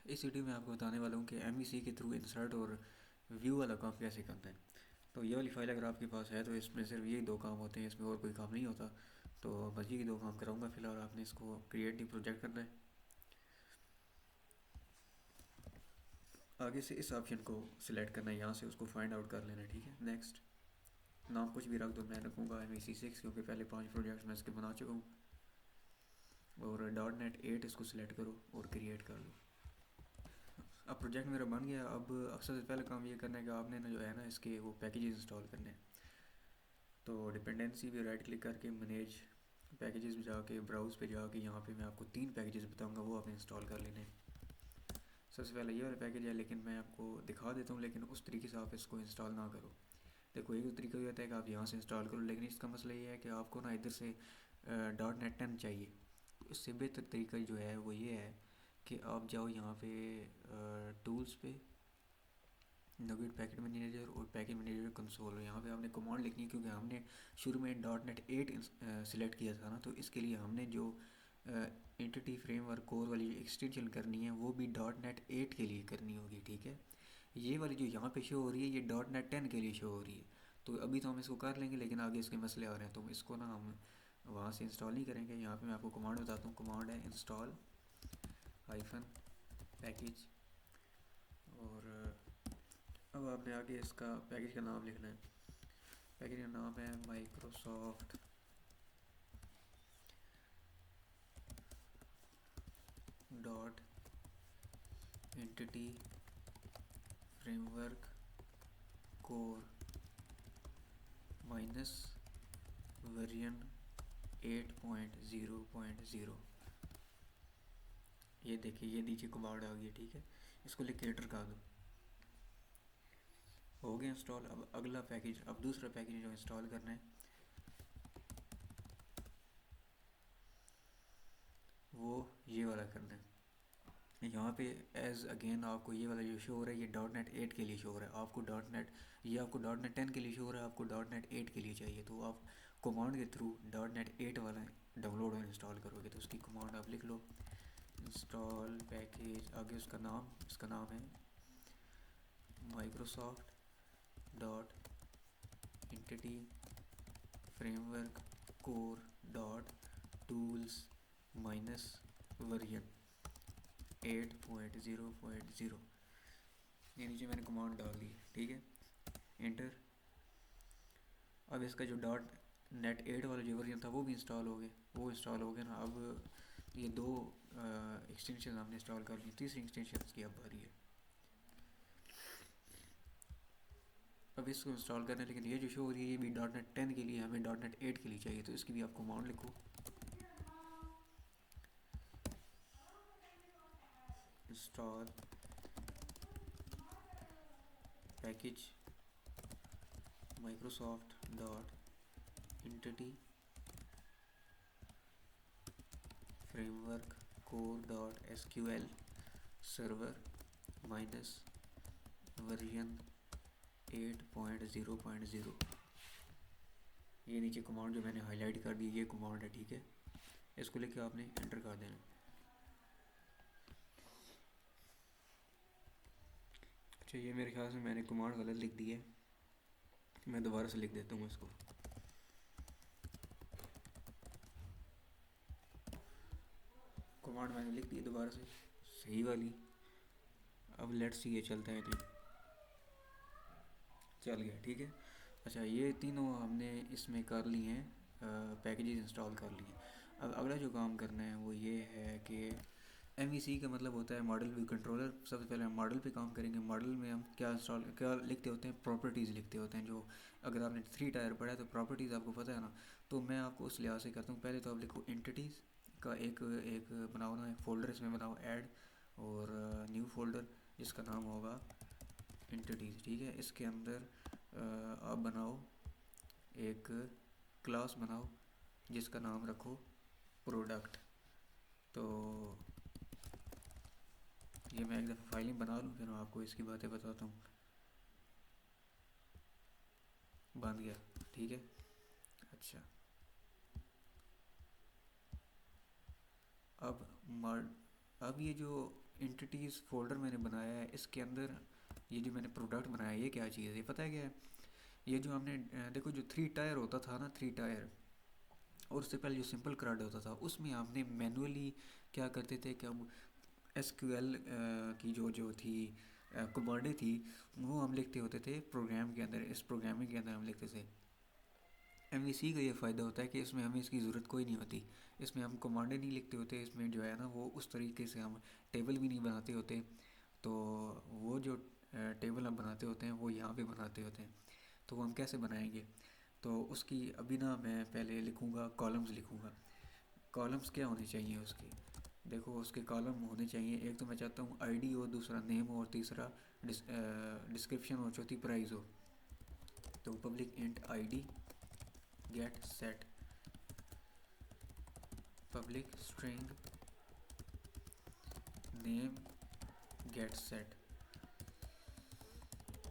इस वीडियो में आपको बताने वाला हूँ कि एमवीसी के थ्रू इंसर्ट और व्यू वाला काम कैसे करना है। तो ये वाली फाइल अगर आपके पास है तो इसमें सिर्फ यही दो काम होते हैं, इसमें और कोई काम नहीं होता। तो बस ये दो काम कराऊंगा फिलहाल। आपने इसको क्रिएट न्यू प्रोजेक्ट करना है। आगे से इस ऑप्शन को सिलेक्ट करना है, यहाँ से उसको फाइंड आउट कर लेना है। ठीक है, नेक्स्ट। नाम कुछ भी रख दो, मैं रखूँगा MVC6 क्योंकि पहले 5 प्रोजेक्ट्स मैं इसके बना चुका हूँ। और .NET 8 इसको सिलेक्ट करो और क्रिएट कर लो। अब प्रोजेक्ट मेरा बन गया। अब सबसे पहले काम ये करना है कि आपने ना जो है ना इसके वो पैकेजेस इंस्टॉल करने हैं। तो डिपेंडेंसी पे राइट क्लिक करके मैनेज पैकेजेस में जाके ब्राउज़ पे जाके यहाँ पे मैं आपको 3 पैकेजेस बताऊँगा, वो आपने इंस्टॉल कर लेने हैं। सबसे पहले ये वाला पैकेज है, लेकिन मैं आपको दिखा देता हूँ, लेकिन उस तरीके से आप इसको इंस्टॉल ना करो। देखो, एक तरीका ये होता है कि आप यहाँ से इंस्टॉल करो, लेकिन इसका मसला ये है कि आपको ना इधर से .NET 10 चाहिए। इससे बेहतर तरीका जो है वो ये है कि आप जाओ यहाँ पे टूल्स पे, नगेट पैकेट मैनेजर और पैकेज मैनेजर कंसोल। यहाँ पे आपने कमांड लिखनी है क्योंकि हमने शुरू में .NET 8 सिलेक्ट किया था ना, तो इसके लिए हमने जो एंटिटी फ्रेमवर्क कोर वाली एक्सटेंशन करनी है वो भी .NET 8 के लिए करनी होगी। ठीक है, ये वाली जो यहाँ पे शो हो रही है ये .NET 10 के लिए शो हो रही है। तो अभी तो हम इसको कर लेंगे, लेकिन आगे इसके मसले आ रहे हैं, तो इसको ना हम वहाँ से इंस्टॉल नहीं करेंगे। यहाँ पे मैं आपको कमांड बताता हूँ। कमांड है इंस्टॉल हाइफन पैकेज। और अब आपने आगे इसका पैकेज का नाम लिखना है। पैकेज का नाम है Microsoft dot entity framework core minus version 8.0.0। ये देखिए, ये नीचे कमांड आ गई है। ठीक है, इसको लिख के एंटर कर दो। हो गया इंस्टॉल। अब अगला पैकेज, अब दूसरा पैकेज जो इंस्टॉल करना है वो ये वाला करना है। यहाँ पे एज अगेन आपको ये वाला जो शो हो रहा है ये .NET 8 के लिए शो हो रहा है। आपको ये आपको .NET 10 के लिए शो हो रहा है, आपको .NET 8 के लिए चाहिए। तो आप कमांड के थ्रू .NET 8 वाला डाउनलोड और इंस्टॉल करोगे। तो उसकी कमांड आप लिख लो, इंस्टॉल पैकेज। आगे उसका नाम, इसका नाम है Microsoft dot entity framework core dot tools minus version 8.0.0। ये नीचे मैंने कमांड डाल दी। ठीक है, एंटर। अब इसका जो .NET 8 वाला जो वर्जन था वो भी इंस्टॉल हो गया। वो इंस्टॉल हो गया ना। अब ये दो एक्सटेंशन हमने इंस्टॉल कर ली, तीसरी एक्सटेंशन की अब बारी है। अब इसको इंस्टॉल करना है, लेकिन ये जो शो हो रही है ये भी .NET 10 के लिए, हमें .NET 8 के लिए चाहिए। तो इसकी भी आप कमांड लिखो, install package Microsoft dot entity framework core dot SQL server minus version 8.0.0। ये नीचे कमांड जो मैंने हाईलाइट कर दी ये कमांड है। ठीक है, इसको लेके आपने एंटर कर देना। अच्छा, ये मेरे ख्याल से मैंने कमांड गलत लिख दी है, मैं दोबारा से लिख देता हूँ इसको। कमांड मैंने लिख दी दोबारा से, सही वाली। अब लेट्स सी ये चलता है नहीं, चल गया। ठीक है, अच्छा ये तीनों हमने इसमें कर लिए हैं, पैकेजेस इंस्टॉल कर लिए। अब अगला जो काम करना है वो ये है कि MVC का मतलब होता है मॉडल व्यू कंट्रोलर। सबसे पहले हम मॉडल पे काम करेंगे। मॉडल में हम क्या लिखते होते हैं, प्रॉपर्टीज़ लिखते होते हैं। जो अगर आपने 3 टायर पढ़ा है तो प्रॉपर्टीज़ आपको पता है ना। तो मैं आपको उस लिहाज से करता हूँ। पहले तो आप लिखो एंटिटीज़ का एक एक बनाओ ना, एक फ़ोल्डर इसमें बनाओ ऐड, और न्यू फोल्डर जिसका नाम होगा एंटिटीज़। ठीक है, इसके अंदर आप बनाओ एक क्लास बनाओ जिसका नाम रखो प्रोडक्ट। तो ये मैं एक दफ़ा फाइलिंग बना लूँ फिर मैं आपको इसकी बातें बताता हूँ। बन गया। ठीक है, अच्छा। अब मॉड अब ये जो एंटिटीज़ फोल्डर मैंने बनाया है, इसके अंदर ये जो मैंने प्रोडक्ट बनाया है ये क्या चीज़ है, ये पता है क्या है? ये जो हमने देखो जो 3 टायर होता था ना, 3 टायर, और उससे पहले जो सिंपल कराड होता था उसमें हमने मैनुअली क्या करते थे कि हम एसक्यूएल की जो जो थी कमांडें थी वो हम लिखते होते थे प्रोग्राम के अंदर, इस प्रोग्रामिंग के अंदर हम लिखते थे। एमवीसी का ये फ़ायदा होता है कि इसमें हमें इसकी ज़रूरत कोई नहीं होती, इसमें हम कमांडें नहीं लिखते होते, इसमें जो है ना वो उस तरीके से हम टेबल भी नहीं बनाते होते। तो वो जो टेबल हम बनाते होते हैं वो यहाँ पे बनाते होते हैं। तो वो हम कैसे बनाएंगे, तो उसकी अभी ना मैं पहले लिखूँगा, कॉलम्स लिखूँगा। कॉलम्स क्या होने चाहिए उसके, देखो उसके कॉलम होने चाहिए, एक तो मैं चाहता हूँ आईडी हो, दूसरा नेम हो, और तीसरा डिस्क्रिप्शन हो, चौथी प्राइस हो। तो public int ID get set public string name get set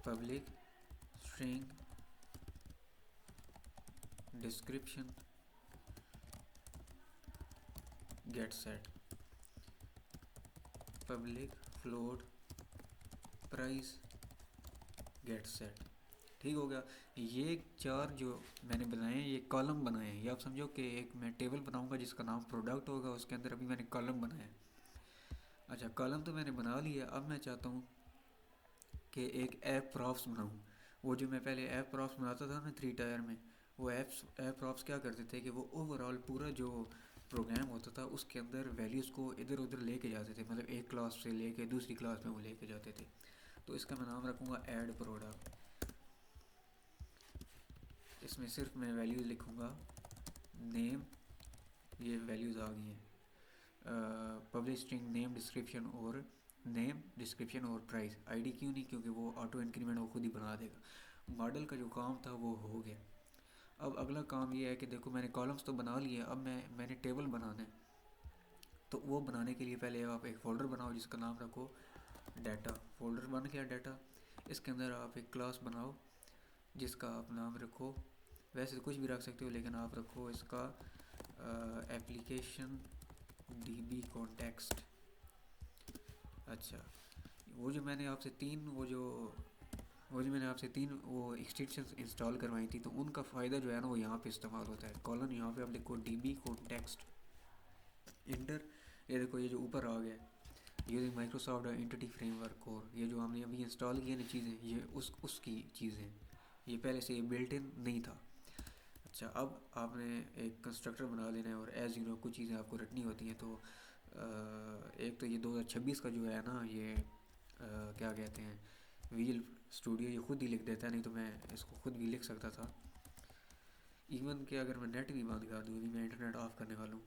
public string description get set public float price get set. ठीक हो गया। ये 4 जो मैंने बनाए हैं ये कॉलम बनाए हैं, ये आप समझो कि एक मैं टेबल बनाऊंगा जिसका नाम प्रोडक्ट होगा, उसके अंदर अभी मैंने कॉलम बनाया है। अच्छा कॉलम तो मैंने बना लिया, अब मैं चाहता हूँ कि एक ऐप प्रॉप्स बनाऊँ। वो जो मैं पहले ऐप प्रॉप्स बनाता था ना 3 टायर में, वो ऐप प्रॉप्स क्या करते थे कि वो ओवरऑल पूरा जो प्रोग्राम होता था उसके अंदर वैल्यूज़ को इधर उधर लेके जाते थे, मतलब एक क्लास से लेके दूसरी क्लास में वो लेके जाते थे। तो इसका मैं नाम रखूँगा ऐड प्रोडक्ट। इसमें सिर्फ मैं वैल्यूज़ लिखूँगा, नेम, ये वैल्यूज़ आ गई हैं, पब्लिक स्ट्रिंग नेम डिस्क्रिप्शन और नेम डिस्क्रिप्शन और प्राइस। आईडी क्यों नहीं, क्योंकि वो ऑटो इंक्रीमेंट वो खुद ही बना देगा। मॉडल का जो काम था वो हो गया। अब अगला काम ये है कि देखो मैंने कॉलम्स तो बना लिए, अब मैंने टेबल बनाना है। तो वो बनाने के लिए पहले आप एक फ़ोल्डर बनाओ जिसका नाम रखो डाटा। फोल्डर बन गया डाटा, इसके अंदर आप एक क्लास बनाओ जिसका आप नाम रखो, वैसे तो कुछ भी रख सकते हो लेकिन आप रखो इसका एप्लीकेशन डीबी कॉन्टेक्स्ट। अच्छा वो जो मैंने आपसे तीन वो जो मैंने आपसे 3 एक्सटेंशन इंस्टॉल करवाई थी, तो उनका फ़ायदा जो है ना वो यहाँ पे इस्तेमाल होता है। कॉलन यहाँ पे आप लिखो डीबी कॉन्टेक्स्ट इंटर, ये देखो ये जो ऊपर आ गया using Microsoft entity framework core, ये जो हमने अभी इंस्टॉल किए ना चीज़ें, ये उसकी चीज़ें, ये पहले से ये बिल्ट इन नहीं था। अच्छा अब आपने एक कंस्ट्रक्टर बना लेना है और एज यू नो कुछ चीज़ें आपको रटनी होती हैं। तो एक तो ये 2026 का जो है ना ये क्या कहते हैं, विजुअल स्टूडियो ये खुद ही लिख देता है, नहीं तो मैं इसको खुद भी लिख सकता था। इवन कि अगर मैं नेट भी बंद कर दूँ, अभी मैं इंटरनेट ऑफ करने वाला हूँ,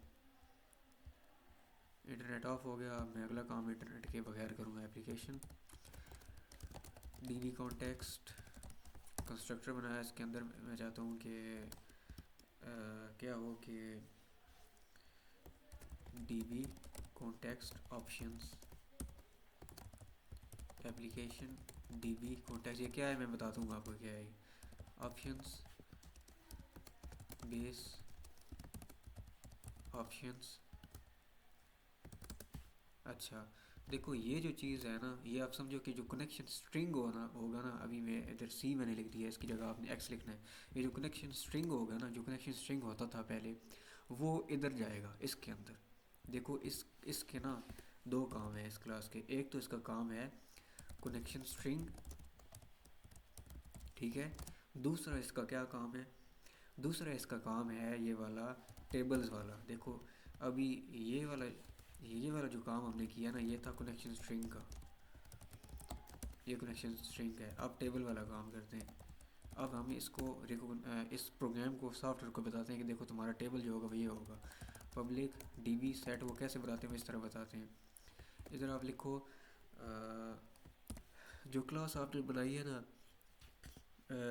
इंटरनेट ऑफ हो गया। मैं अगला काम इंटरनेट के बगैर करूँगा। एप्लीकेशन डीबी कॉन्टेक्स्ट कंस्ट्रक्टर बनाया, इसके अंदर मैं चाहता हूँ कि क्या हो कि dB context options application dB context, ये क्या है मैं बता दूँगा आपको क्या है। Options base options. अच्छा देखो ये जो चीज़ है ना, ये आप समझो कि जो कनेक्शन स्ट्रिंग होगा ना, अभी मैं इधर सी मैंने लिख दिया, इसकी जगह आपने एक्स लिखना है। ये जो कनेक्शन स्ट्रिंग होगा ना, जो कनेक्शन स्ट्रिंग होता था पहले, वो इधर जाएगा इसके अंदर। देखो इसके ना 2 काम है इस क्लास के, एक तो इसका काम है कनेक्शन स्ट्रिंग, ठीक है। दूसरा इसका क्या काम है, दूसरा इसका काम है ये वाला टेबल्स वाला। देखो अभी ये वाला जो काम हमने किया ना, ये था कनेक्शन स्ट्रिंग का, ये कनेक्शन स्ट्रिंग है। अब टेबल वाला काम करते हैं। अब हम इसको इस प्रोग्राम को सॉफ्टवेयर को बताते हैं कि देखो तुम्हारा टेबल जो होगा वो ये होगा। पब्लिक डीबी सेट वो कैसे बताते हैं वो इस तरह बताते हैं। इधर आप लिखो जो क्लास आपने बनाई है ना,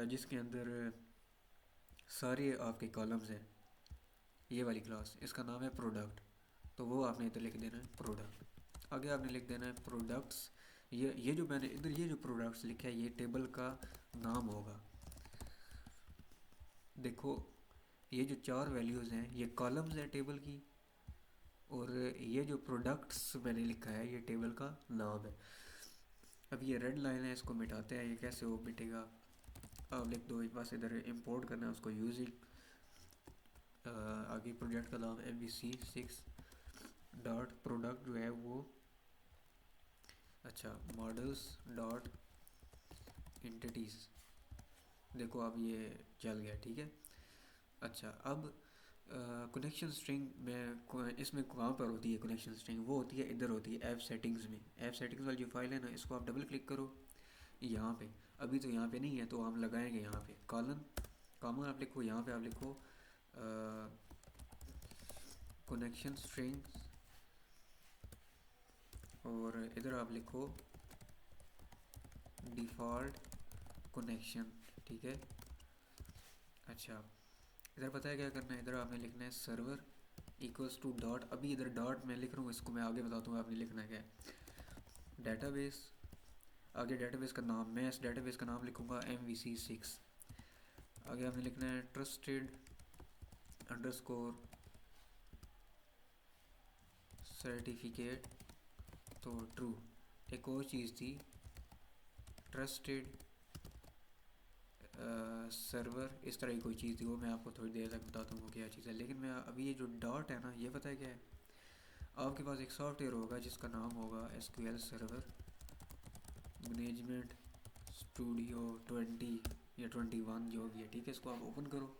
जिसके अंदर सारे आपके कॉलम्स हैं, ये वाली क्लास, इसका नाम है प्रोडक्ट। तो वो आपने इधर लिख देना है प्रोडक्ट। आगे आपने लिख देना है प्रोडक्ट्स। ये जो मैंने इधर ये जो प्रोडक्ट्स लिखा है ये टेबल का नाम होगा। देखो ये जो 4 वैल्यूज़ हैं ये कॉलम्स है टेबल की, और ये जो प्रोडक्ट्स मैंने लिखा है ये टेबल का नाम है। अब ये रेड लाइन है, इसको मिटाते हैं। ये कैसे वो मिटेगा, आप लिख दो बस, इधर इंपोर्ट करना है उसको यूजिंग, आगे प्रोजेक्ट का नाम MVC6 डॉट प्रोडक्ट जो है वो, अच्छा मॉडल्स डॉट इंटिटीज़। देखो अब ये चल गया, ठीक है। अच्छा अब कनेक्शन स्ट्रिंग में इसमें कहाँ पर होती है कनेक्शन स्ट्रिंग, वो होती है इधर होती है ऐप सेटिंग्स में। ऐप सेटिंग्स वाली जो फाइल है ना, इसको आप डबल क्लिक करो यहाँ पे। अभी तो यहाँ पे नहीं है तो हम लगाएंगे यहाँ पे कॉलन कॉमन, आप लिखो यहाँ पे, आप लिखो कनेक्शन स्ट्रिंग्स और इधर आप लिखो डिफ़ॉल्ट कनेक्शन, ठीक है। अच्छा इधर पता है क्या करना है, इधर आपने लिखना है सर्वर इक्वल्स टू डॉट, अभी इधर डॉट मैं लिख रहा हूँ, इसको मैं आगे बताता हूँ आपने लिखना क्या है। डेटाबेस, आगे डेटाबेस का नाम, मैं इस डेटाबेस का नाम लिखूँगा MVC6। आगे आपने लिखना है ट्रस्टेड अंडरस्कोर सर्टिफिकेट, तो ट्रू। एक और चीज़ थी ट्रस्टेड सर्वर, इस तरह की कोई चीज़ थी, वो मैं आपको थोड़ी देर तक बताता हूँ क्या चीज़ है। लेकिन मैं अभी ये जो डॉट है ना, ये पता है क्या है, आपके पास एक सॉफ्टवेयर होगा जिसका नाम होगा SQL सर्वर मैनेजमेंट स्टूडियो 20 या 21 जो भी है, ठीक है। इसको आप ओपन करो,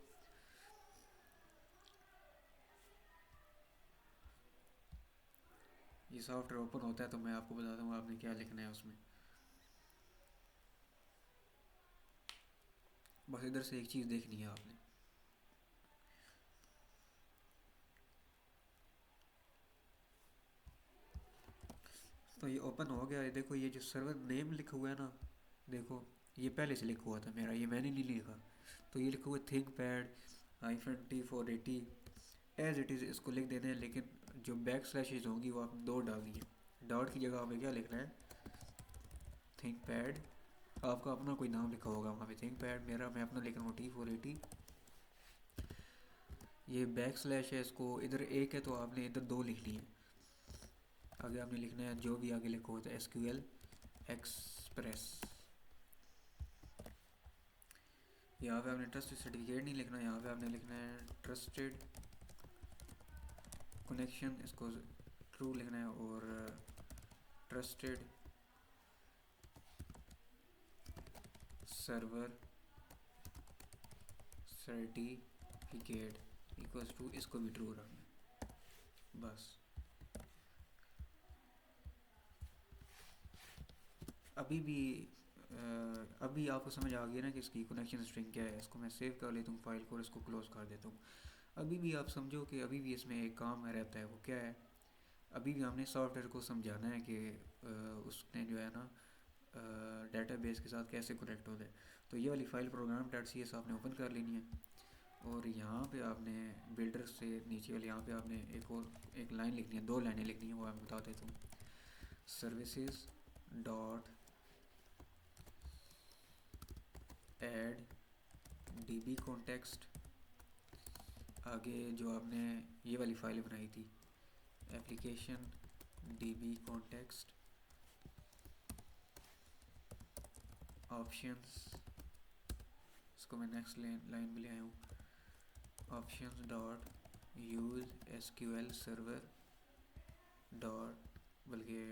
ये सॉफ्टवेयर ओपन होता है तो मैं आपको बताता हूँ आपने क्या लिखना है उसमें। बस इधर से एक चीज़ देखनी है आपने, तो ये ओपन हो गया। ये देखो ये जो सर्वर नेम लिखा हुआ है ना, देखो ये पहले से लिखा हुआ था मेरा, ये मैंने नहीं लिखा। तो ये लिखा हुआ है ThinkPad -T480 as it is, इसको लिख देना है। लेकिन जो बैक स्लैशेज होंगी वो आपने दो डालनी है। डॉट की जगह हमें क्या लिखना है, थिंक पैड। आपका अपना कोई नाम लिखा होगा वहाँ पे, थिंक पैड, मेरा मैं अपना लिख रहा हूँ T480। ये बैक स्लैश है, इसको इधर एक है तो आपने इधर दो लिख लिए। आगे आपने लिखना है जो भी आगे लिखा होता है SQL एक्सप्रेस। यहाँ पे आपने ट्रस्टेड सर्टिफिकेट नहीं लिखना, यहाँ पे आपने लिखना है ट्रस्टेड कनेक्शन, इसको ट्रू लिखना है। और trusted server certificate equals to, इसको भी ट्रू रखना है बस। अभी भी अभी आपको समझ आ गया ना कि इसकी कनेक्शन स्ट्रिंग क्या है। इसको मैं सेव कर लेता हूँ फाइल को और इसको क्लोज कर देता हूँ। अभी भी आप समझो कि अभी भी इसमें एक काम रहता है, वो क्या है, अभी भी हमने सॉफ्टवेयर को समझाना है कि उसने जो है ना डेटाबेस के साथ कैसे कनेक्ट होता है। तो ये वाली फाइल program.cs आपने ओपन कर लेनी है और यहाँ पे आपने बिल्डर से नीचे वाले यहाँ पे आपने एक लाइन लिखनी है, दो लाइनें लिखनी है, वो मैं बता देता हूँ। Services dot add DB context, आगे जो आपने ये वाली फाइल बनाई थी एप्लीकेशन DB कॉन्टेक्स्ट ऑप्शंस, इसको मैं नेक्स्ट लाइन में ले आया हूँ, options dot use SQL server dot, बल्कि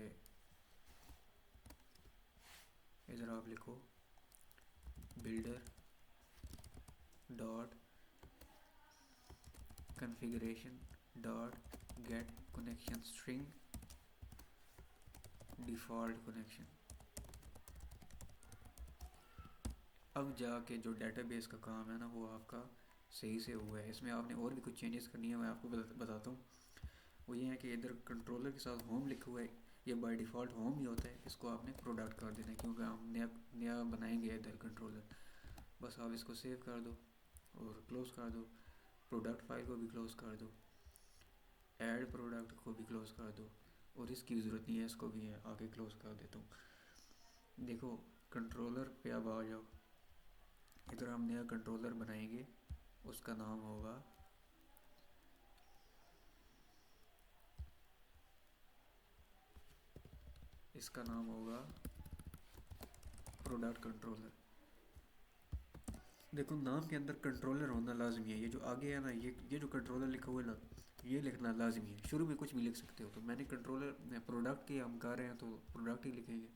इधर आप लिखो builder dot configuration dot get connection string default connection. अब जाके जो डेटाबेस का काम है ना वो आपका सही से हुआ है। इसमें आपने और भी कुछ चेंजेस करनी है, मैं आपको बताता हूँ। वो ये है कि इधर कंट्रोलर के साथ होम लिखा हुआ है, ये बाय डिफ़ॉल्ट होम ही होता है, इसको आपने प्रोडक्ट कर देना है क्योंकि हम नया बनाएंगे इधर कंट्रोलर। बस आप इसको सेव कर दो और क्लोज़ कर दो, प्रोडक्ट फाइल को भी क्लोज़ कर दो, ऐड प्रोडक्ट को भी क्लोज़ कर दो, और इसकी ज़रूरत नहीं है, इसको भी आगे क्लोज़ कर देता हूँ। देखो कंट्रोलर पे अब आ जाओ, इधर हम नया कंट्रोलर बनाएंगे, उसका नाम होगा इसका नाम होगा प्रोडक्ट कंट्रोलर। देखो नाम के अंदर कंट्रोलर होना लाजमी है। ये जो आगे है ना, ये जो कंट्रोलर लिखा हुआ है ना, ये लिखना लाजमी है। शुरू में कुछ भी लिख सकते हो, तो मैंने कंट्रोलर प्रोडक्ट के हम कर रहे हैं तो प्रोडक्ट ही लिखेंगे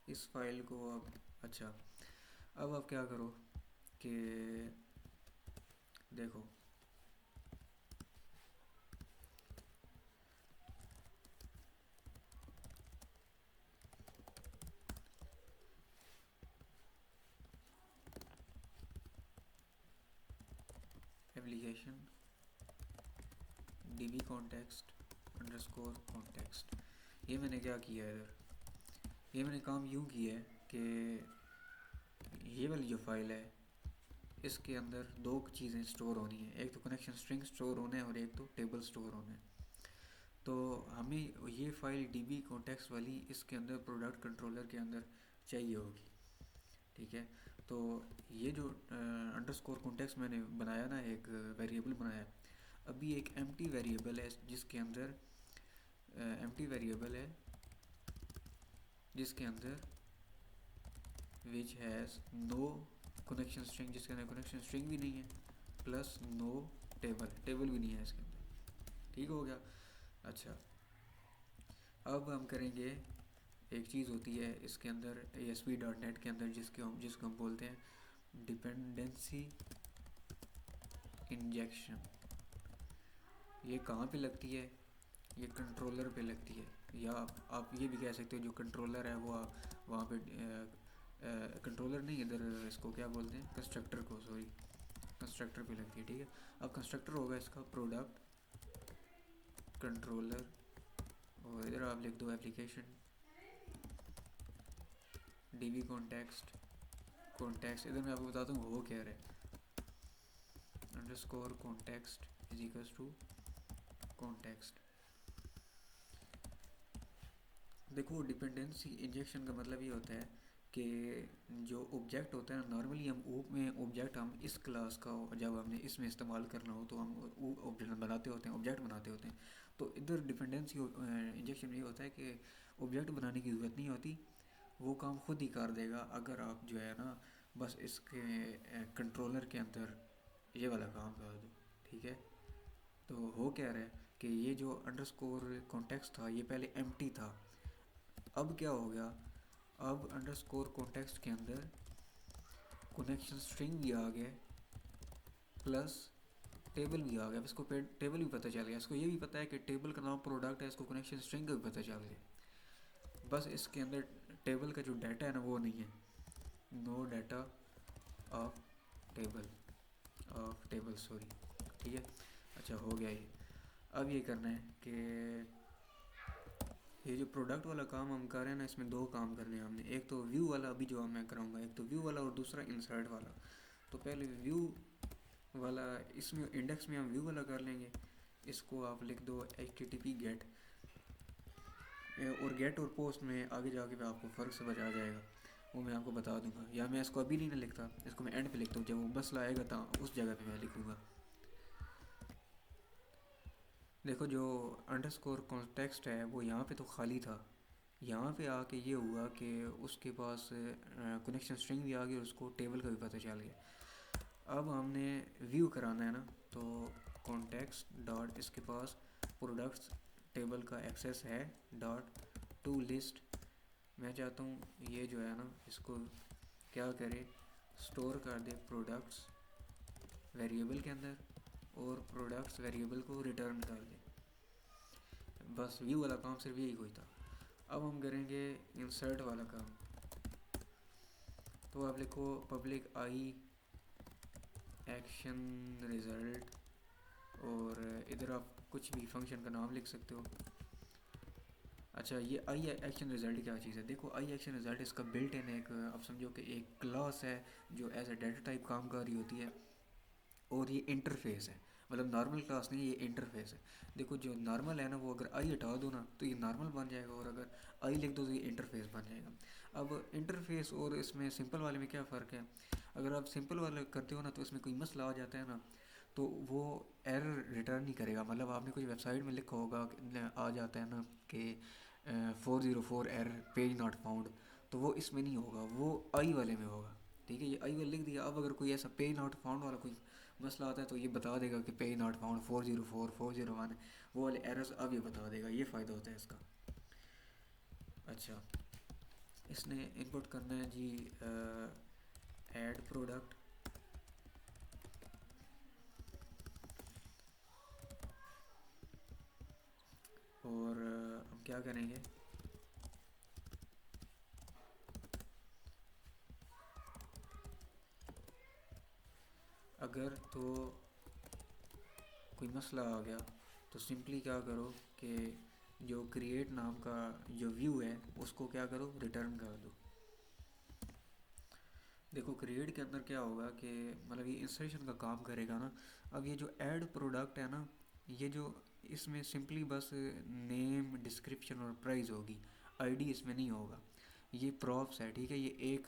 इस फाइल को। अब अच्छा, अब आप क्या करो कि देखो application dB context underscore context. ये मैंने क्या किया है इधर, ये मैंने काम यूँ किया है कि ये वाली जो फाइल है इसके अंदर दो चीज़ें स्टोर होनी है। एक तो कनेक्शन स्ट्रिंग स्टोर होना है और एक तो टेबल स्टोर होना है। तो हमें ये फ़ाइल डीबी कॉन्टेक्स्ट वाली इसके अंदर प्रोडक्ट कंट्रोलर के अंदर चाहिए होगी, ठीक है। तो ये जो अंडरस्कोर कॉन्टेक्स्ट मैंने बनाया ना, एक वेरिएबल बनाया, अभी एक एम्प्टी वेरिएबल है जिसके अंदर एम्प्टी वेरिएबल है जिसके अंदर which has no connection string, जिसके अंदर कनेक्शन स्ट्रिंग भी नहीं है, प्लस नो टेबल भी नहीं है इसके अंदर। ठीक हो गया। अच्छा, अब हम करेंगे एक चीज़ होती है इसके अंदर ASP.NET के अंदर जिसको हम बोलते हैं डिपेंडेंसी इंजेक्शन। ये कहाँ पे लगती है? ये कंट्रोलर पे लगती है, या आप ये भी कह सकते हो जो कंट्रोलर है वो वहाँ पे कंट्रोलर नहीं, इधर इसको क्या बोलते हैं, कंस्ट्रक्टर को, सॉरी कंस्ट्रक्टर पे लगती है, ठीक है। अब कंस्ट्रक्टर होगा इसका प्रोडक्ट कंट्रोलर, और इधर आप लिख दो एप्लीकेशन डीबी कॉन्टेक्स्ट। इधर मैं आपको बताता हूँ हो क्या रहा है, underscore context is equals to context. देखो डिपेंडेंसी इंजेक्शन का मतलब ये होता है कि जो ऑब्जेक्ट होता है ना, नॉर्मली हम ऊप में ऑब्जेक्ट हम इस क्लास का जब हमने इसमें इस्तेमाल करना हो तो हम ऑब्जेक्ट बनाते होते हैं। तो इधर डिपेंडेंसी इंजेक्शन ये होता है कि ऑब्जेक्ट बनाने की ज़रूरत नहीं होती, वो काम खुद ही कर देगा अगर आप जो है ना बस इसके कंट्रोलर के अंदर ये वाला काम कर दो, ठीक है। तो हो क्या रहा है कि ये जो अंडरस्कोर कॉन्टेक्स्ट था ये पहले एम्प्टी था, अब क्या हो गया, अब अंडरस्कोर कॉन्टेक्स्ट के अंदर कनेक्शन स्ट्रिंग भी आ गया प्लस टेबल भी आ गया। इसको टेबल भी पता चल गया, इसको ये भी पता है कि टेबल का नाम प्रोडक्ट है, इसको कनेक्शन स्ट्रिंग का भी पता चल गया। बस इसके अंदर टेबल का जो डाटा है ना वो नहीं है, no data of table sorry, ठीक है। अच्छा हो गया ये। अब ये करना है कि ये जो प्रोडक्ट वाला काम हम कर रहे हैं ना, इसमें दो काम करने हैं हमने। एक तो व्यू वाला अभी जो मैं कराऊंगा, एक तो व्यू वाला और दूसरा इंसर्ट वाला। तो पहले व्यू वाला, इसमें इंडेक्स में हम व्यू वाला कर लेंगे। इसको आप लिख दो HTTP गेट, और गेट और पोस्ट में आगे जाके मैं आपको फ़र्क समझ आ जाएगा, वो मैं आपको बता दूंगा। या मैं इसको अभी नहीं ना लिखता, इसको मैं एंड पे लिखता हूँ, जब वो मसला आएगा तो उस जगह पे मैं लिखूँगा। देखो जो अंडरस्कोर कॉन्टेक्स्ट है वो यहाँ पे तो खाली था, यहाँ पे आके ये हुआ कि उसके पास कनेक्शन स्ट्रिंग भी आ गई और उसको टेबल का भी पता चल गया। अब हमने व्यू कराना है ना, तो कॉन्टेक्स्ट डॉट इसके पास प्रोडक्ट्स टेबल का एक्सेस है डॉट टू लिस्ट। मैं चाहता हूँ ये जो है ना इसको क्या करे, स्टोर कर दे प्रोडक्ट्स वेरिएबल के अंदर और प्रोडक्ट्स वेरिएबल को रिटर्न कर दे। बस व्यू वाला काम सिर्फ यही कोई था। अब हम करेंगे इंसर्ट वाला काम। तो आप लिखो पब्लिक आई एक्शन रिज़ल्ट, और इधर आप कुछ भी फंक्शन का नाम लिख सकते हो। अच्छा, ये आई एक्शन रिज़ल्ट क्या चीज़ है? देखो आई एक्शन रिज़ल्ट इसका बिल्ट इन एक, आप समझो कि एक क्लास है जो एज ए डाटा टाइप काम कर रही होती है, और ये इंटरफेस है, मतलब नॉर्मल क्लास नहीं, ये इंटरफेस है। देखो जो नॉर्मल है ना, वो अगर आई हटा दो ना तो ये नॉर्मल बन जाएगा, और अगर आई लिख दो तो ये इंटरफेस बन जाएगा। अब इंटरफेस और इसमें सिंपल वाले में क्या फ़र्क है? अगर आप सिंपल वाले करते हो ना तो इसमें कोई मसला आ जाता है ना, तो वो एरर रिटर्न नहीं करेगा। मतलब आपने कुछ वेबसाइट में लिखा होगा आ जाता है ना कि 404 एरर पेज नॉट फाउंड, तो वो इसमें नहीं होगा, वो आई वाले में होगा। ठीक है, ये आई वाले लिख दिया। अब अगर कोई ऐसा पेज नॉट फाउंड वाला कोई मसला आता है तो ये बता देगा कि पेज नॉट फाउंड 404 401, वो वाले एरर्स अब ये बता देगा। ये फ़ायदा होता है इसका। अच्छा, इसने इनपुट करना है जी ऐड प्रोडक्ट, और हम क्या करेंगे, अगर तो कोई मसला आ गया तो सिंपली क्या करो कि जो क्रिएट नाम का जो व्यू है उसको क्या करो, रिटर्न कर दो। देखो क्रिएट के अंदर क्या होगा कि मतलब ये इंसर्शन का काम करेगा ना। अब ये जो ऐड प्रोडक्ट है ना, ये जो इसमें सिंपली बस नेम डिस्क्रिप्शन और प्राइस होगी, आईडी इसमें नहीं होगा। ये प्रॉप्स है, ठीक है। ये एक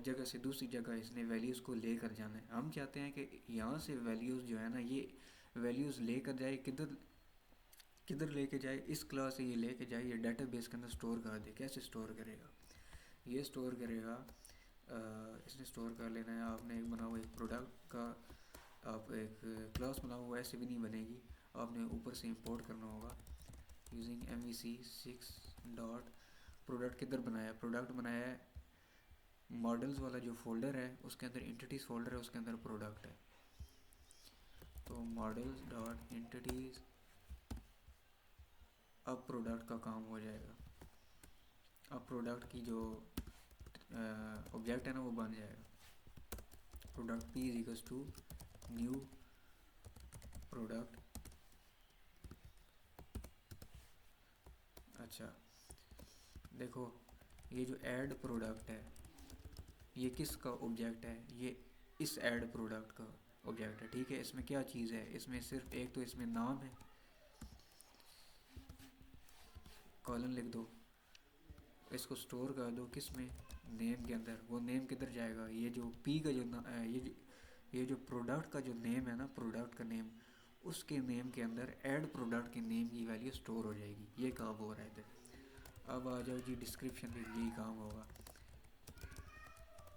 जगह से दूसरी जगह इसने वैल्यूज़ को लेकर जाना है। हम चाहते हैं कि यहाँ से वैल्यूज़ जो है ना, ये वैल्यूज़ लेकर जाए किधर, किधर लेके जाए, इस क्लास से ये लेके जाए, ये डेटाबेस के अंदर स्टोर कर दे। कैसे स्टोर करेगा, ये स्टोर करेगा, इसने स्टोर कर लेना है। आपने एक बनाओ एक प्रोडक्ट का, आप एक क्लास बनाओ, वो ऐसे भी नहीं बनेगी, आपने ऊपर से इंपोर्ट करना होगा यूजिंग MVC6 डॉट। प्रोडक्ट किधर बनाया है, प्रोडक्ट बनाया है मॉडल्स वाला जो फोल्डर है उसके अंदर, एंटिटीज़ फोल्डर है उसके अंदर प्रोडक्ट है। तो मॉडल्स डॉट एंटिटीज़, अब प्रोडक्ट का काम हो जाएगा। अब प्रोडक्ट की जो ऑब्जेक्ट है ना वो बन जाएगा। Product P is equals to new product. अच्छा देखो, ये जो ऐड प्रोडक्ट है ये किसका ऑब्जेक्ट है, ये इस ऐड प्रोडक्ट का ऑब्जेक्ट है। ठीक है, इसमें क्या चीज़ है, इसमें सिर्फ एक तो इसमें नाम है, कॉलन लिख दो, इसको स्टोर कर दो किस में, नेम के अंदर। वो नेम किधर जाएगा, ये जो पी का जो ये जो प्रोडक्ट का जो नेम है ना, प्रोडक्ट का नेम, उसके नेम के अंदर ऐड प्रोडक्ट के नेम की वैल्यू स्टोर हो जाएगी। ये काम हो रहा है इधर। अब आ जाओ जी डिस्क्रिप्शन पे, यही काम होगा।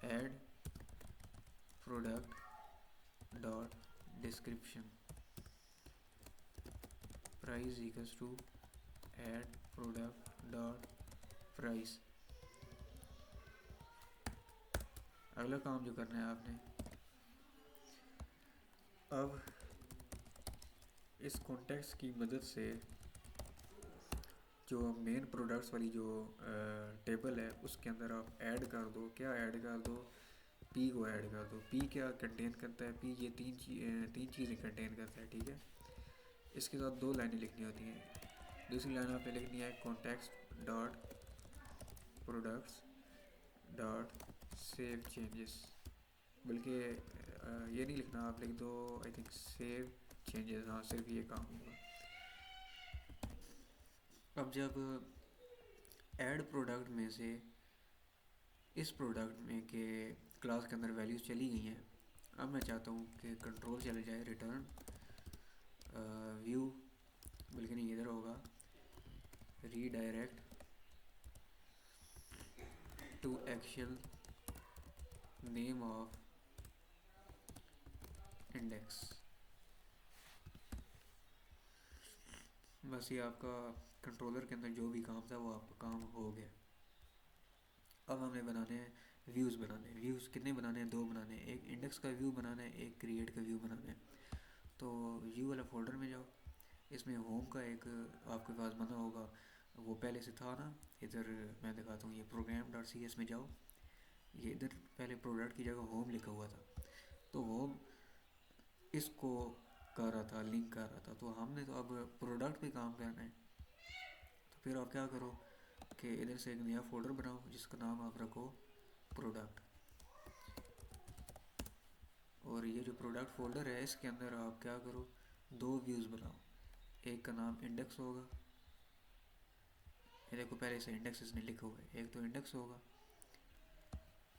Add product dot description price equals to add product dot price. अगला काम जो करना है आपने, अब इस कॉन्टेक्स्ट की मदद से जो मेन प्रोडक्ट्स वाली जो टेबल है उसके अंदर आप ऐड कर दो। क्या ऐड कर दो, पी को ऐड कर दो। पी क्या कंटेन करता है, पी ये तीन चीज़ें कंटेन करता है। ठीक है, इसके साथ दो लाइनें लिखनी होती हैं। दूसरी लाइन आपने लिखनी है context dot products dot save changes. बल्कि ये नहीं लिखना, आप लिख दो आई थिंक सेव चेंजेस। हाँ, सिर्फ ये काम होगा। अब जब ऐड प्रोडक्ट में से इस प्रोडक्ट में के क्लास के अंदर वैल्यूज़ चली गई हैं, अब मैं चाहता हूँ कि कंट्रोल चले जाए रिटर्न व्यू, बल्कि नहीं इधर होगा redirect to actual name of index. बस ये आपका कंट्रोलर के अंदर जो भी काम था वो आपका काम हो गया। अब हमें बनाने हैं व्यूज़, बनाने हैं व्यूज़। कितने बनाने हैं, दो बनाने हैं। एक इंडेक्स का व्यू बनाना है, एक क्रिएट का व्यू बनाना है। तो व्यू वाला फोल्डर में जाओ, इसमें होम का एक आपके पास बना होगा, वो पहले से था ना। इधर मैं दिखाता हूँ, ये program.cs में जाओ, ये इधर पहले प्रोडक्ट की जगह होम लिखा हुआ था। तो होम इसको कर रहा था, लिंक कर रहा था। तो हमने तो अब प्रोडक्ट पे काम करना है। तो फिर आप क्या करो कि इधर से एक नया फोल्डर बनाओ जिसका नाम आप रखो प्रोडक्ट। और ये जो प्रोडक्ट फोल्डर है इसके अंदर आप क्या करो, दो व्यूज़ बनाओ। एक का नाम इंडेक्स होगा, ये देखो पहले से इंडेक्स इसने लिखा हुआ है, एक तो इंडेक्स होगा।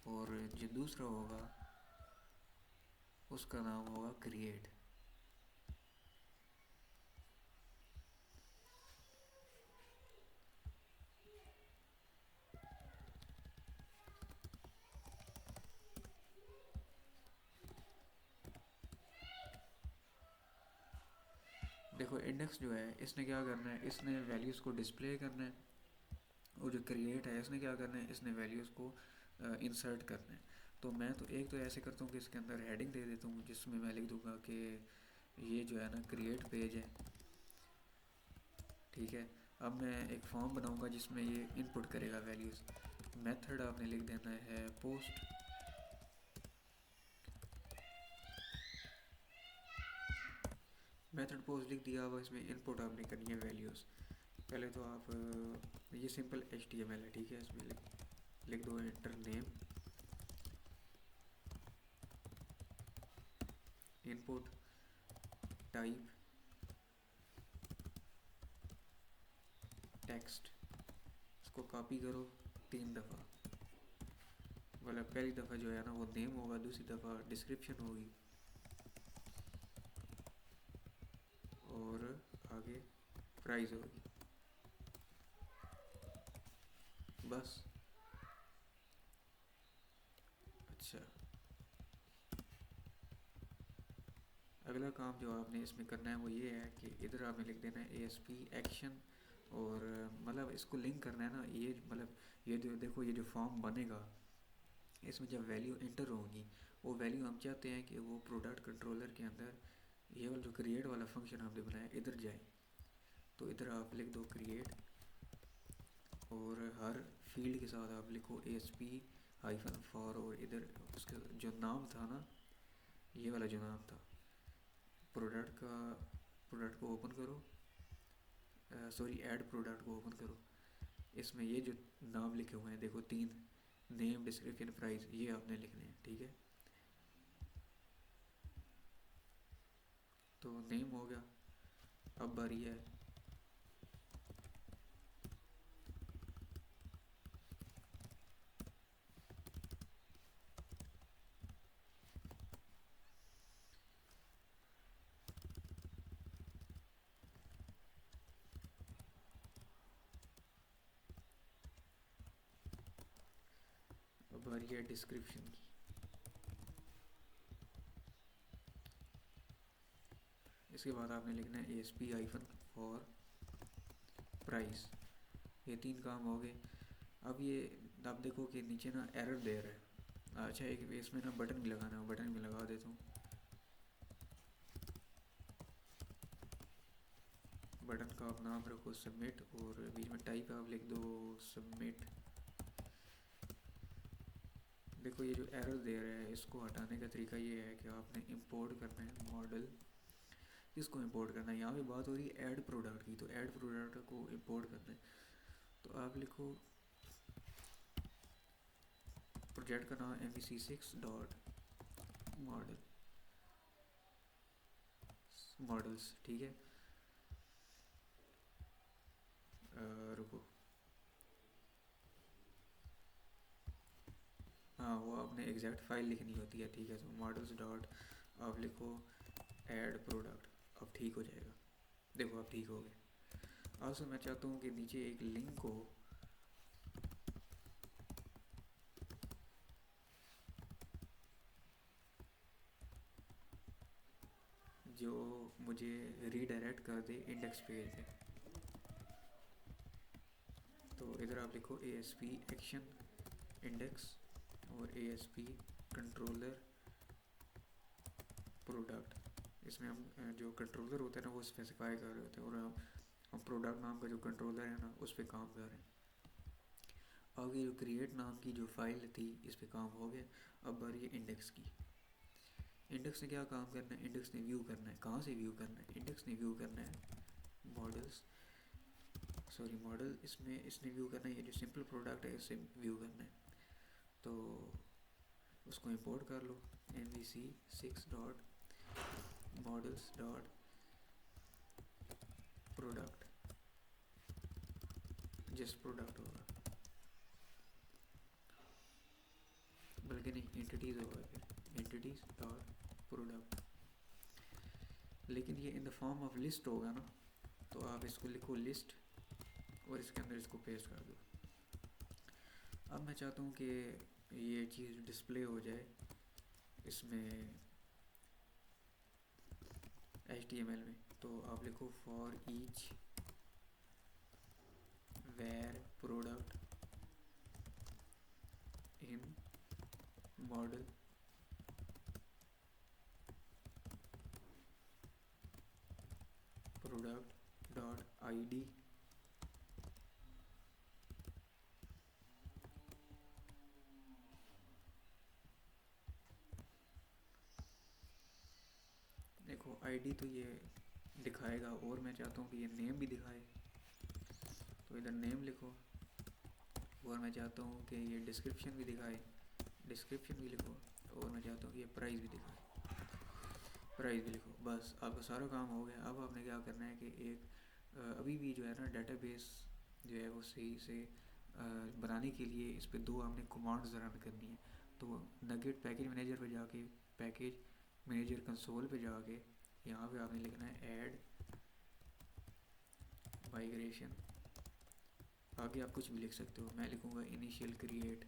और जो दूसरा होगा उसका नाम होगा क्रिएट। देखो इंडेक्स जो है इसने क्या करना है, इसने वैल्यूज़ को डिस्प्ले करना है, और जो क्रिएट है इसने क्या करना है, इसने वैल्यूज़ को इंसर्ट करना है। तो मैं तो एक तो ऐसे करता हूँ कि इसके अंदर हेडिंग दे देता हूँ जिसमें मैं लिख दूँगा कि ये जो है ना क्रिएट पेज है, ठीक है। अब मैं एक फॉर्म बनाऊँगा जिसमें ये इनपुट करेगा वैल्यूज़। मेथड आपने लिख देना है पोस्ट, मेथड पोस्ट लिख दिया। अब इसमें इनपुट आपने करनी है वैल्यूज़। पहले तो आप ये सिंपल HTML है, ठीक है। इसमें लिख दो enter name, input type text, इसको कॉपी करो 3 दफ़ा। मतलब पहली दफ़ा जो है ना वो नेम होगा, दूसरी दफ़ा डिस्क्रिप्शन होगी, और आगे प्राइस होगी। बस। अच्छा, अगला काम जो आपने इसमें करना है वो ये है कि इधर आपने लिख देना है ASP एक्शन, और मतलब इसको लिंक करना है ना, ये मतलब ये जो देखो ये जो फॉर्म बनेगा इसमें जब वैल्यू इंटर होगी, वो वैल्यू हम चाहते हैं कि वो प्रोडक्ट कंट्रोलर के अंदर ये वाला जो क्रिएट वाला फंक्शन आपने बनाया इधर जाए। तो इधर आप लिख दो क्रिएट, और हर फील्ड के साथ आप लिखो ASP हाइफन फॉर, और इधर उसका जो नाम था ना, ये वाला जो नाम था प्रोडक्ट का, प्रोडक्ट को ओपन करो, सॉरी ऐड प्रोडक्ट को ओपन करो। इसमें ये जो नाम लिखे हुए हैं देखो 3, नेम डिस्क्रिप्शन प्राइस, ये आपने लिखने हैं, ठीक है। तो नेम हो गया। अब बारी है अब बारी है डिस्क्रिप्शन की। इसके बाद आपने लिखना है ASP हाइफन फॉर प्राइस। ये 3 काम हो गए। अब ये आप देखो कि नीचे ना एरर दे रहा है। अच्छा, एक इसमें ना बटन भी लगाना है, बटन भी लगा देता हूँ। बटन का आप नाम रखो सबमिट, और बीच में टाइप आप लिख दो सबमिट। देखो ये जो एरर दे रहा है इसको हटाने का तरीका ये है कि आपने इंपोर्ट करना है मॉडल। इसको इंपोर्ट करना है, यहाँ पे बात हो रही है ऐड प्रोडक्ट की, तो ऐड प्रोडक्ट को इंपोर्ट करना है। तो आप लिखो प्रोजेक्ट का नाम MEC6 डॉट मॉडल मॉडल्स, ठीक है। रुको, हाँ वो आपने एग्जैक्ट फाइल लिखनी होती है, ठीक है। तो मॉडल्स डॉट आप लिखो ऐड प्रोडक्ट, अब ठीक हो जाएगा। देखो अब ठीक हो गया। अब मैं चाहता हूँ कि नीचे एक लिंक हो, जो मुझे रीडायरेक्ट कर दे इंडेक्स पेज पे। तो इधर आप लिखो ASP एक्शन इंडेक्स, और ASP कंट्रोलर प्रोडक्ट। इसमें हम जो कंट्रोलर होता है ना वो स्पेसिफाई कर रहे होते हैं, और हम प्रोडक्ट नाम का जो कंट्रोलर है ना उस पर काम कर रहे हैं। आगे जो क्रिएट नाम की जो फाइल थी इस पर काम हो गया। अब बारी है इंडेक्स की। इंडेक्स ने क्या काम करना है, इंडेक्स ने व्यू करना है। कहाँ से व्यू करना है, इंडेक्स ने व्यू करना है मॉडल्स, सॉरी मॉडल, इसमें इसने व्यू करना है ये जो सिंपल प्रोडक्ट है इससे व्यू करना है। तो उसको इंपोर्ट कर लो MEC6 dot models dot product, just product होगा, बल्कि नहीं एंटिटीज़ होगा, फिर एंटिटीज़ डॉट प्रोडक्ट। लेकिन ये in the form of list होगा ना, तो आप इसको लिखो लिस्ट, और इसके अंदर इसको पेस्ट कर दो। अब मैं चाहता हूँ कि ये चीज़ डिस्प्ले हो जाए इसमें HTML में। तो आप लिखो for each var product in model product dot ID। देखो ID तो ये दिखाएगा और मैं चाहता हूँ कि ये नेम भी दिखाए, तो इधर नेम लिखो। और मैं चाहता हूँ कि ये डिस्क्रिप्शन भी दिखाए, डिस्क्रिप्शन भी लिखो। और मैं चाहता हूँ कि ये प्राइस भी दिखाए, प्राइस भी लिखो। बस आपका सारा काम हो गया। अब आपने क्या करना है कि एक अभी भी जो है ना डेटाबेस जो है वो सही से बनाने के लिए इस पर दो आपने कमांड्स रन करनी है। तो नगेट पैकेज मैनेजर पे जाके, पैकेज मैनेजर कंसोल पे जाके यहाँ पे आपने लिखना है ऐड माइग्रेशन। आगे आप कुछ भी लिख सकते हो, मैं लिखूँगा इनिशियल क्रिएट।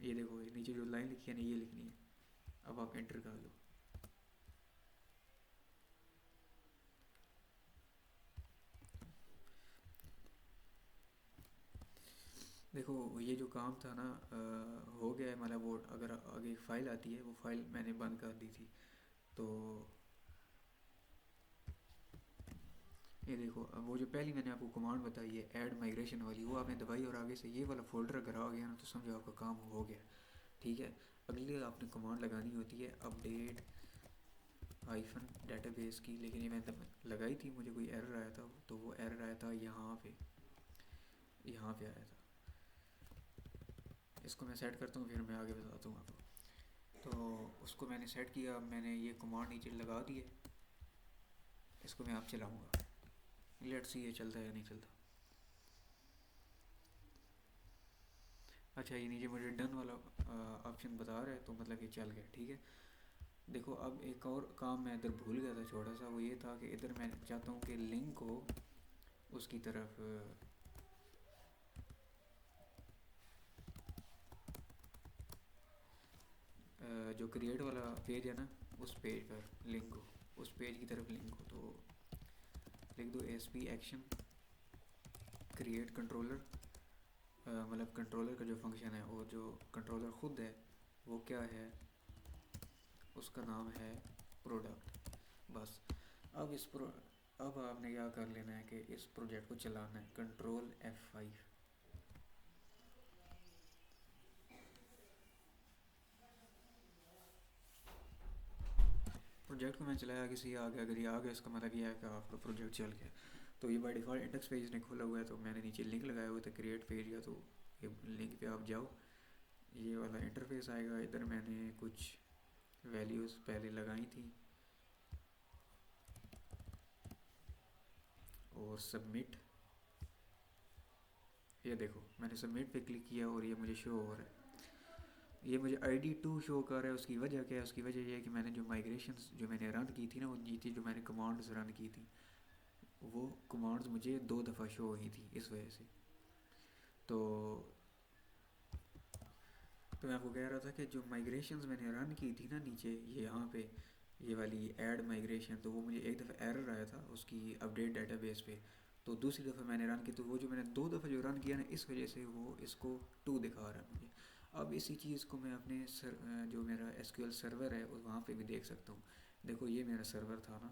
ये देखो ये नीचे जो लाइन लिखी है ना ये लिखनी है। अब आप एंटर कर लो। देखो ये जो काम था ना हो गया है। मतलब वो अगर आगे एक फ़ाइल आती है, वो फाइल मैंने बंद कर दी थी। तो ये देखो अब वो जो पहली मैंने आपको कमांड बताई है ऐड माइग्रेशन वाली, वो आपने दबाई और आगे से ये वाला फोल्डर अगर आ गया ना तो समझो आपका काम हो गया। ठीक है, अगली आपने कमांड लगानी होती है अपडेट हाइफन डेटाबेस की। लेकिन ये मैंने लगाई थी, मुझे कोई एरर आया था, तो वो एरर आया था यहाँ पे, यहाँ पे आया था। इसको मैं सेट करता हूँ फिर मैं आगे बताता हूँ आपको। तो उसको मैंने सेट किया, मैंने ये कमांड नीचे लगा दी है। इसको मैं आप चलाऊँगा, लेट्स सी ये चलता है या नहीं चलता। अच्छा ये नीचे मुझे डन वाला ऑप्शन बता रहा है, तो मतलब ये चल गया। ठीक है, देखो अब एक और काम मैं इधर भूल गया था छोटा सा, वो ये था कि इधर मैं चाहता हूँ कि लिंक को उसकी तरफ जो क्रिएट वाला पेज है ना उस पेज पर लिंक हो, उस पेज की तरफ लिंक हो। तो लिख दो SP एक्शन क्रिएट कंट्रोलर। मतलब कंट्रोलर का जो फंक्शन है, वो जो कंट्रोलर ख़ुद है वो क्या है, उसका नाम है प्रोडक्ट। बस अब अब आपने क्या कर लेना है कि इस प्रोजेक्ट को चलाना है, कंट्रोल F5। प्रोजेक्ट को मैंने चलाया, किसी आ गया, अगर ये आ गया इसका मतलब ये है कि आपका प्रोजेक्ट चल गया। तो ये बाय डिफ़ॉल्ट इंडेक्स पेज ने खोला हुआ है, तो मैंने नीचे लिंक लगाया हुआ था क्रिएट पेज का। तो ये लिंक पे आप जाओ, ये वाला इंटरफेस आएगा। इधर मैंने कुछ वैल्यूज़ पहले लगाई थी और सबमिट। ये देखो मैंने सबमिट पे क्लिक किया और ये मुझे शो हो रहा है। ये मुझे ID 2 शो कर रहा है। उसकी वजह क्या है, उसकी वजह ये है कि मैंने जो माइग्रेशन जो मैंने रन की थी ना, वो जी थी जो मैंने कमांड्स रन की थी, वो कमांड्स मुझे 2 दफ़ा शो हुई थी इस वजह से। तो तो मैं आपको कह रहा था कि जो माइग्रेशंस मैंने रन की थी ना नीचे ये यहाँ पे, ये वाली ऐड माइग्रेशन, तो वो मुझे एक दफ़ा एरर आया था उसकी अपडेट डेटाबेस पे। तो दूसरी दफ़ा मैंने रन की, तो वो जो मैंने 2 दफ़ा जो रन किया ना, इस वजह से वो इसको 2 दिखा रहा है मुझे। अब इसी चीज़ को मैं अपने जो मेरा SQL सर्वर है वहाँ पे भी देख सकता हूँ। देखो ये मेरा सर्वर था ना,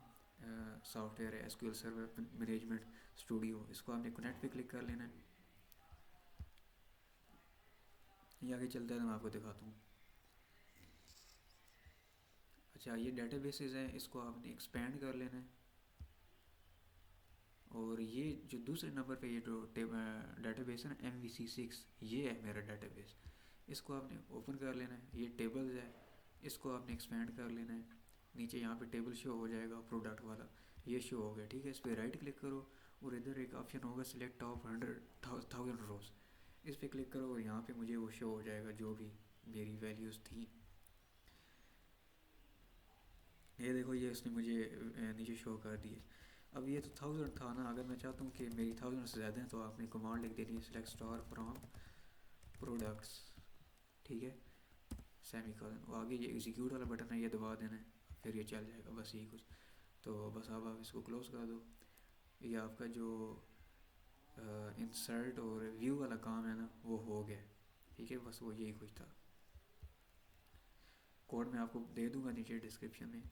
सॉफ्टवेयर है SQL सर्वर मैनेजमेंट स्टूडियो। इसको आपने कनेक्ट पे क्लिक कर लेना है। ये आगे चलता है तो मैं आपको दिखाता हूँ। अच्छा ये डेटाबेसेस हैं, इसको आपने एक्सपेंड कर लेना है। और ये जो दूसरे नंबर पे ये जो डेटाबेस है ना MVC6, ये है मेरा डेटाबेस। इसको आपने ओपन कर लेना है। ये टेबल्स है, इसको आपने एक्सपेंड कर लेना है। नीचे यहाँ पे टेबल शो हो जाएगा प्रोडक्ट वाला, ये शो हो गया। ठीक है, इस पर राइट क्लिक करो और इधर एक ऑप्शन होगा सिलेक्ट टॉप 100,000 रोज। इस पर क्लिक करो और यहाँ पे मुझे वो शो हो जाएगा जो भी मेरी वैल्यूज़ थी। ये देखो ये इसने मुझे नीचे शो कर दिए। अब ये तो 1000 था ना, अगर मैं चाहता हूँ कि मेरी 1000 से ज़्यादा है तो आपने कमांड लिख देनी है सिलेक्ट स्टार फ्रॉम प्रोडक्ट्स। ठीक है, सेमी कॉलन, वो आगे ये एग्जीक्यूट वाला बटन है, ये दबा देना है, फिर ये चल जाएगा। बस यही कुछ। तो बस अब आप इसको क्लोज़ कर दो। ये आपका जो इंसर्ट और व्यू वाला काम है ना वो हो गया। ठीक है, बस वो यही कुछ था। कोड मैं आपको दे दूंगा नीचे डिस्क्रिप्शन में।